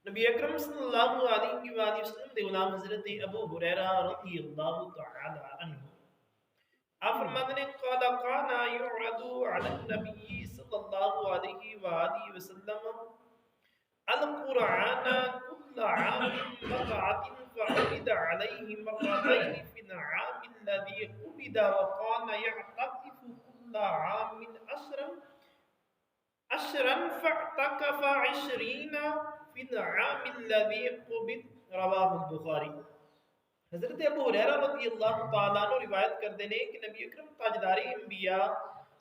نبی اکرم صلی اللہ علیہ وآلہ وسلم دے غلام حضرت ابو ہریرہ رضی اللہ تعالی عنہ آپ فرماتے ہیں قال کان یعرض علی النبی صلی اللہ علیہ وآلہ وسلم القرآن كل عام مرة فعرض عليه مرتين في العام الذي قبض وكان يعتكف كل عام عشرا فاعتكف 20 في العام الذي قبض رواه البخاری۔ حضرت ابو ہریرہ رضی اللہ تعالیٰ عنہ روایت کرتے ہیں کہ نبی اکرم تاجدار انبیاء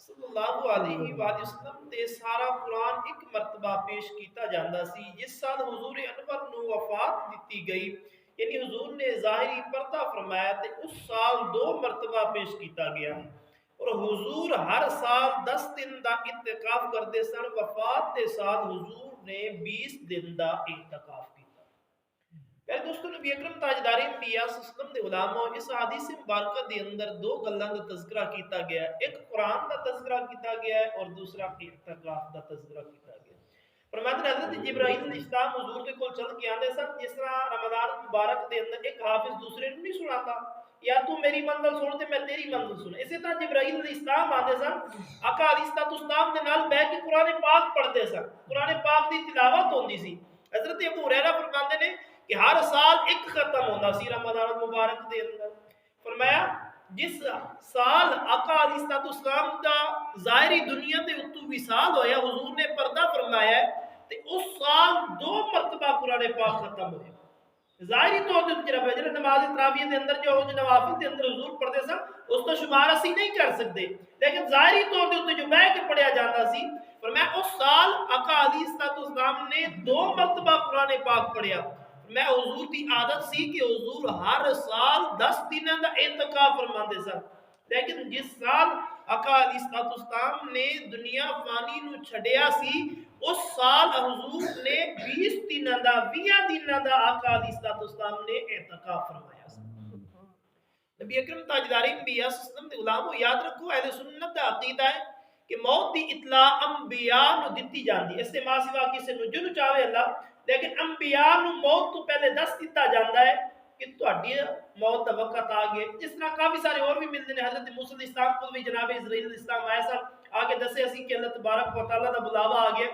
صلی اللہ علیہ وآلہ وسلم تے سارا قرآن ایک مرتبہ پیش کیتا جاندہ سی جس سال حضور انور نو وفات دیتی گئی، یعنی حضور نے ظاہری پردہ فرمایا تے اس سال 2 مرتبہ پیش کیتا گیا، اور حضور ہر سال 10 دن دا اعتکاف کرتے سن۔ وفات دے سال حضور نے 20 دن دا اعتکاف کیتا۔ پہلے دوستو نبی اکرم تاجدار انبیاء صلی اللہ علیہ وسلم دے غلاموں اس حدیث مبارکہ دے اندر 2 گلاں دا تذکرہ کیتا گیا ہے، ایک قرآن دا تذکرہ کیتا گیا ہے اور دوسرا اعتکاف دا تذکرہ کیتا گیا ہے۔ فرماتے ہیں حضرت جبرائیل علیہ السلام حضور دے کول چل کے آندے سن، جس طرح رمضان مبارک دے اندر ایک حافظ دوسرے نوں نہیں سناتا، یا تو میری منزل سن تے میں تیری منزل سن، اسی طرح جبرائیل علیہ السلام آندے سن، آقا علیہ السلام دے نال بیٹھ کے قرآن پاک پڑھتے سن، قرآن پاک دی تلاوت ہوندی سی۔ حضرت ابو ہریرہ فرماتے ہیں کہ ہر سال ایک ختم ہوتا سی رمضان المبارک دے اندر۔ فرمایا جس سال آقا علیہ السلام دا ظاہری دنیا دے اتو وصال ہویا، حضور نے پردہ فرمایا ہے، تے اس سال 2 مرتبہ قرآن پاک ختم ہوئے۔ ظاہری طور تے جڑا جڑا نماز تراویح دے اندر جو نوافل دے اندر حضور پڑھتے سن اس تو شمار اسی نہیں کر سکتے، لیکن ظاہری طور تے جو بیٹھ کے پڑھیا جاتا سی۔ فرمایا اس سال آقا علیہ السلام نے 2 مرتبہ قرآن پاک پڑھیا۔ میں حضور دی عادت سی کہ حضور ہر سال 10 دنوں دا اعتکاف فرماندے سن، لیکن جس سال آقا علیہ السلام نے دنیا فانی نو چھڈیا سی اس سال حضور نے 20 دنوں دا 20 دنوں دا آقا علیہ السلام نے اعتکاف فرمایا سی۔ نبی اکرم تاجدار انبیاء صلی اللہ علیہ وسلم دے غلامو یاد رکھو اہل سنت دا عقیدہ ہے کہ موت دی اطلاع انبیاء نو دتی جاندی ہے، اس سے ماں سوا کسی نو جو چاہے اللہ، لیکن انبیاء نو موت تو پہلے دس دیتا جاندہ ہے کہ تہاڈی موت دا وقت آ گئے۔ جس طرح کافی سارے اور بھی ملتے ہیں، حضرت موسیٰ علیہ السلام کو بھی جناب اسرائیل علیہ السلام آیا سا آگے دسے اسی کہ اللہ تبارک و تعالیٰ دا بلاوا آ گیا۔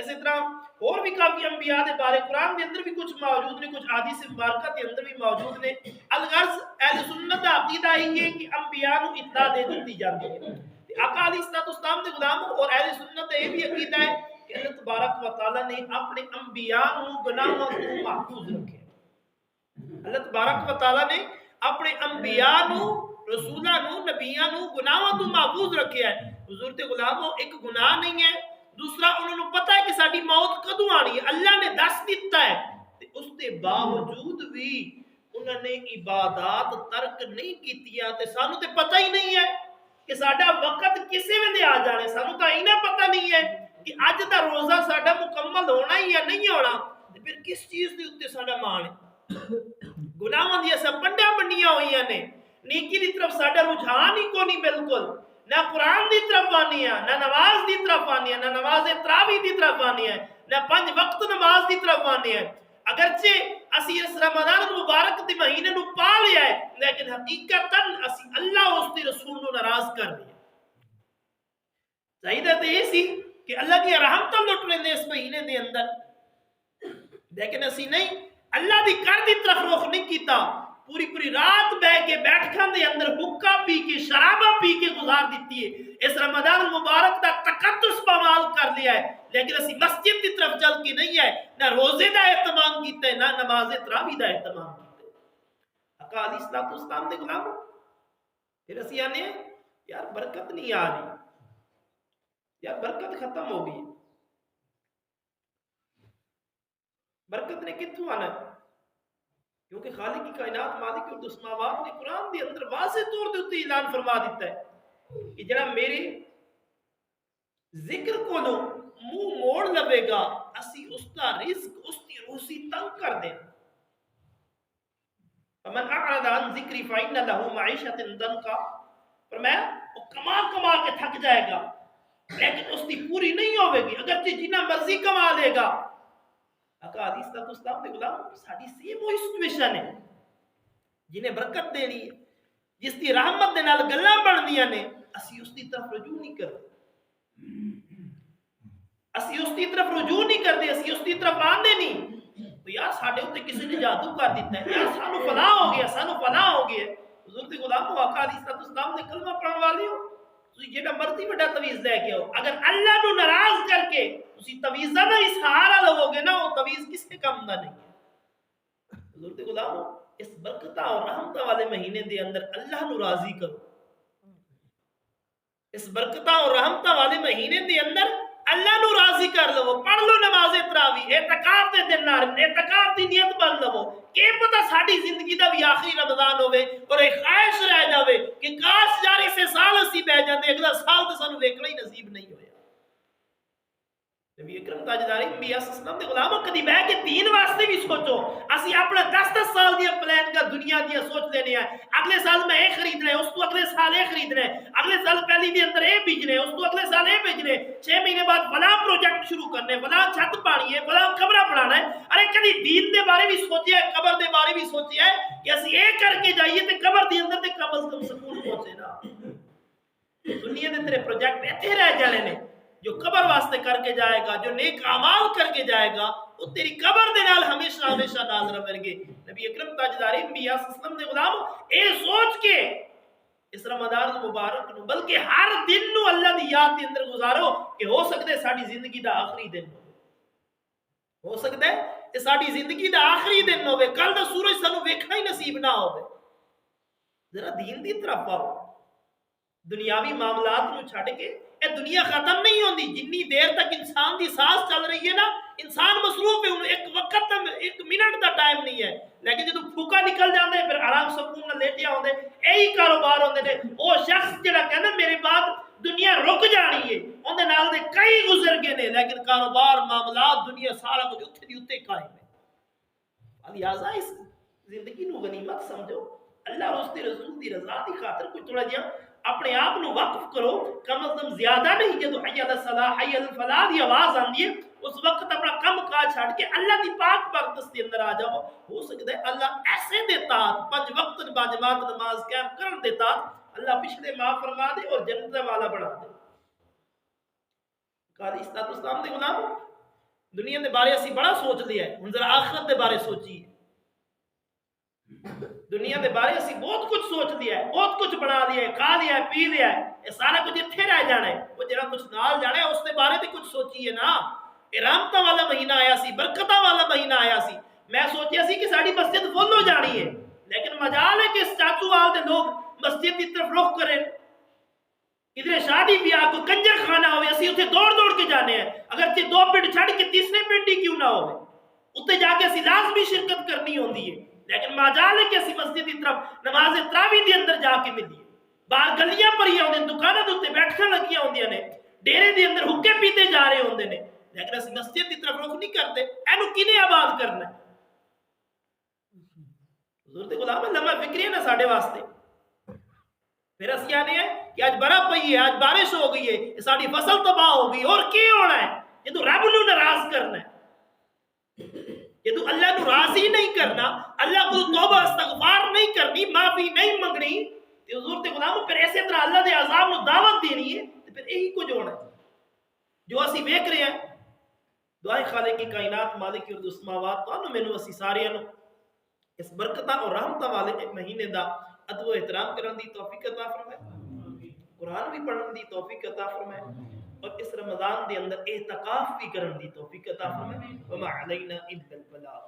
اسی طرح اور بھی کافی انبیاء دے بارے قرآن دے اندر بھی کچھ موجود نے، کچھ حدیث مبارکہ دے اندر بھی موجود نے۔ الغرض اہل سنت دا عقیدہ ہی ہے کہ انبیاء نو اطلاع دے دیتی جاتی ہے۔ آقا علیہ السلام دے غلاموں اور اہل سنت دا یہ بھی عقیدہ ہے کہ اللہ تبارک و تعالیٰ نے اپنے انبیاء نو گناہوں کو محفوظ رکھے۔ اللہ تبارک و تعالیٰ نے اپنے انبیاء نو رسولہ نو نبیاں نو گناہوں تو محفوظ رکھے ہے۔ حضور دے غلاموں ایک گناہ نہیں ہے، دوسرا انہوں نے پتہ ہے کہ ساڈی موت کدوں آنی ہے، اللہ نے دس دیتا ہے، اس کے باوجود بھی انہوں نے عبادات ترک نہیں کیتیاں، تے سانو تے پتہ ہی نہیں ہے کہ ساڈا وقت کسے ویلے آ جانے، سانو تو اینا پتہ نہیں ہے کہ اج دا روزہ ساڈا مکمل ہونا ہی یا نہیں ہونا، تے پھر کس چیز دے اوتے ساڈا مان ہے؟ گناہاں دی اساں پنڈیاں بنیاں ہوئیاں نے، نیکی دی طرف ساڈا رجحان ہی کو نہیں بالکل، نہ قرآن دی طرف آنی ہے، نہ نماز دی طرف آنی ہے، نہ نماز تراویح دی طرف آنی ہے، نہ 5 وقت نماز دی طرف آنی ہے۔ اگرچہ اسی اس رمضان مبارک دی مہینے نو پا لیا ہے، لیکن حقیقتاً اسی اللہ اس دی رسول نو ناراض کر دیا۔ چاہیے تو یہ سی کہ اللہ کی رحمت لٹ لیندے اس مہینے دے اندر، لیکن اسی نہیں، اللہ دی کر دی طرف رخ نہیں کیتا، پوری پوری رات بہ کے بیٹھکاں دے اندر حکا پی کے شرابہ پی کے گزار دیتی ہے۔ اس رمضان المبارک دا تقدس پامال کر لیا ہے، لیکن اسی مسجد دی طرف چل کے نہیں ہے، نہ روزے دا اہتمام کیتا ہے، نہ نماز تراویح دا اہتمام کیتا ہے۔ آقا علیہ السلام دے غلاموں پھر اسی آنے یار برکت نہیں آ رہی، یار برکت ختم ہو گئی، برکت نے کتوں آنا ہے؟ کیونکہ خالق کی کائنات مالک اور السماوات نے قرآن دے اندر واضح طور دے اتے اعلان فرما دیتا ہے کہ جڑا میرے ذکر کو لو منہ موڑ لوے گا، اسی اس کا رزق اس کی روزی تنگ کر دیں۔ فمن اعرض عن ذکری فإن له معیشۃ ضنکا، فرمایا وہ کما کما کے تھک جائے گا لیکن اس کی پوری نہیں ہوے گی، اگرچہ جتنا مرضی کما لے گا، آقا علیہ الصلوۃ والسلام دے غلام ساڈی سیم وہی سچویشن ہے جنہیں برکت دینی ہے جس دی رحمت دے نال گلاں بندیاں نے اسی اس دی طرف رجوع نہیں کرتے اسی اس دی طرف رجوع نہیں کرتے اسی اس دی طرف آندے نہیں تو یار ساڈے اوتے کسی نے جادو کر دیتا ہے یار سانو فلاح ہو گیا سانو فلاح ہو گیا حضور دے غلام آقا علیہ الصلوۃ والسلام دے کلمہ پڑھن والے ہو تسی جیڑا مرضی بڑا تعویذ لے کے آؤ اگر اللہ نو ناراض کر کے تسی تعویذاں دا سہارا لو گے نا وہ تعویذ کسے کم دا نہیں حضور دے غلام اس برکتاں اور رحمتاں والے مہینے دے اندر اللہ نو راضی کرو اس برکتاں اور رحمتاں والے مہینے دے اندر اللہ نو راضی کر لو پڑھ لو نماز تراویح اعتکاف دے دن نال اعتکاف دی نیت بن لو کہ پتہ ساڈی زندگی دا بھی آخری رمضان ہوے اور ایک خواہش رہ جاوے کہ کاش یار اسے سال اسی بہ جاندے اگلا سال تے سانو ویکھنا ہی نصیب نہیں ہویا نبی اکرم تاجدار انبیاء صلی اللہ علیہ وسلم دے غلاموں کدی بیٹھ کے دین واسطے بھی سوچو اسی اپنا 10 سال دی پلان کا دنیا دی سوچ لینے ہیں اگلے سال میں اے خریدنا ہے اس تو اگلے سال اے خریدنا ہے اگلے سال پہلی دی اندر اے بیجنا ہے اس تو اگلے سال اے بیجنا ہے 6 مہینے بعد فلاں پروجیکٹ شروع کرنے فلاں چھت پانی ہے فلاں قبر بنانا ہے ارے کدی دین دے بارے بھی سوچیا ہے قبر دے بارے بھی سوچیا ہے کہ اسی اے کر کے جائیے تے قبر دی اندر تے کم از کم سکون پہنچے نا دنیا دے تیرے پروجیکٹ ایتھے رہ جانے نے جو قبر واسطے کر کے جائے گا جو نیک اعمال کر کے جائے گا وہ تیری قبر دے نال ہمیشہ ہمیشہ ناز رہے گے نبی اکرم تاجدار انبیاء صلی اللہ علیہ وسلم دے غلام اے سوچ کے اس رمضان مبارک نو بلکہ ہر دن نو اللہ دی یاد دے اندر گزارو کہ ہو سکتے ساڈی زندگی دا آخری دن ہو سکتا ہے کہ ساڈی زندگی دا آخری دن ہوے کل دا سورج سانو ویکھنا ہی نصیب نہ ہوے ذرا دین دی طرف آؤ دنیاوی معاملات نو چھڈ کے اے دنیا ختم نہیں ہوندی جنی دیر تک انسان دی سانس چل رہی ہے نا انسان مصروف ہے انہوں ایک وقت ایک منٹ دا ٹائم نہیں ہے لیکن جدو پھوکا نکل جاندے پھر آرام سکون نال لیٹیا ہوندے یہی کاروبار ہوندے نے او شخص جڑا کہندا میرے بعد دنیا رک جانی ہے اوندے نال دے کئی گزر گئے نے لیکن کاروبار معاملات دنیا سارا کچھ اوتھے دی اوتھے قائم ہے لہذا اس زندگی نو غنیمت سمجھو اللہ اس دی رسول دی رضا دی خاطر کوئی تھوڑا جہا اپنے آپ نو وقف کرو کم از کم زیادہ نہیں جدو حی علی الصلاح حی علی الفلاح دی آواز آندی ہے اس وقت اپنا کم کاج چھڑ کے اللہ دی پاک بارکت کے اندر آ جاؤ ہو سکتا ہے اللہ ایسے دیتا 5 وقت باجماعت نماز قائم کرن دیتا اللہ پچھلے معاف فرما دے اور جنت والا بنا دے قاضی اسلام اسلام دے غلام دنیا دے بارے اسی بڑا سوچ لیا ہے ہن ذرا آخرت دے بارے سوچیے دنیا دے بارے اسی بہت کچھ سوچ لیا ہے بہت کچھ بنا لیا ہے کھا لیا ہے پی لیا ہے یہ سارا کچھ اتھے رہ جانا ہے وہ جڑا کچھ نال جانا ہے اس دے بارے تے کچھ سوچیے نا رحمتاں والا مہینہ آیا سی برکتاں والا مہینہ آیا سی میں سوچیا سی کہ ساڈی مسجد فل ہو جانی ہے لیکن مجال ہے کہ اس چاچو وال دے لوگ مسجد کی طرف رخ کریں ادھر شادی بیاہ کو کنجر خانہ ہوئے اسی اتنے دوڑ دوڑ کے جانے ہیں اگر 2 پنڈ چھڑ کے تیسرے پنڈ ہی کیوں نہ ہوئے اتنے جا کے اسی لازمی شرکت کرنی ہوندی ہے لیکن مجال ہے کہ اسی مسجد کی طرف نماز تراویح دے اندر جا کے ملیے باہر گلیاں پریاں ہوندے دکاناں دے اوتے بیٹھن لگیاں ہوندیاں نے ڈیرے دے اندر حکے پیتے جا رہے ہوندے نے لیکن اسی مسجد کی طرف رخ نہیں کرتے اینو کنے آباد کرنا ہے حضور دے غلام لمحہ فکری ہے نا ساڈے واسطے پھر اسی آنے ہیں کہ آج برف پئی ہے آج بارش ہو گئی ہے ساڈی فصل تباہ ہو گئی اور کی ہونا ہے یہ تو رب نو ناراض کرنا ہے یہ تو اللہ نو راضی نہیں کرنا اللہ کو توبہ استغفار نہیں کرنی معافی نہیں منگنی تے حضور تے غلام پھر ایسے طرح اللہ دے عذاب نو دعوت دینی ہے تے پھر یہی کچھ ہونا ہے جو اسی ویکھ رہے ہیں دعائے خالق کی کائنات مالک کی السماوات تو مینوں اسی سارے نو اس برکتاں اور رحمتاں والے مہینے دا ادب و احترام کرن دی توفیق عطا فرمائے قرآن بھی پڑھن دی توفیق عطا فرمائے اور اس رمضان دے اندر اعتکاف بھی کرن دی توفیق عطا فرمائے وما علینا الا البلاغ